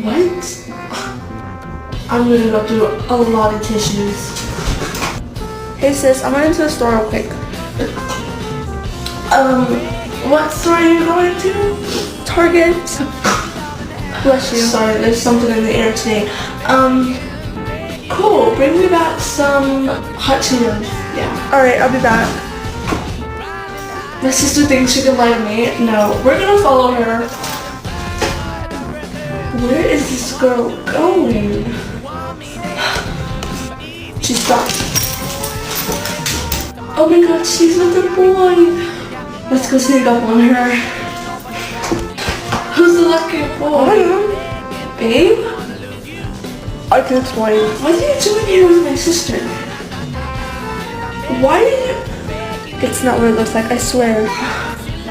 What? I'm gonna go through a lot of tissues. Hey sis, I went into the store real quick. What store are you going to? Target. Bless you. Sorry, there's something in the air today. Cool. Bring me back some hot Cheetos. Yeah. Alright, I'll be back. My sister thinks she can lie to me. No, we're gonna follow her. Where is this girl going? She's stopped. Oh my god, she's with the boy. Let's go sneak up on her. Who's the lucky boy? Babe? I can explain. What are you doing here with my sister? Why did you... It's not what it looks like, I swear.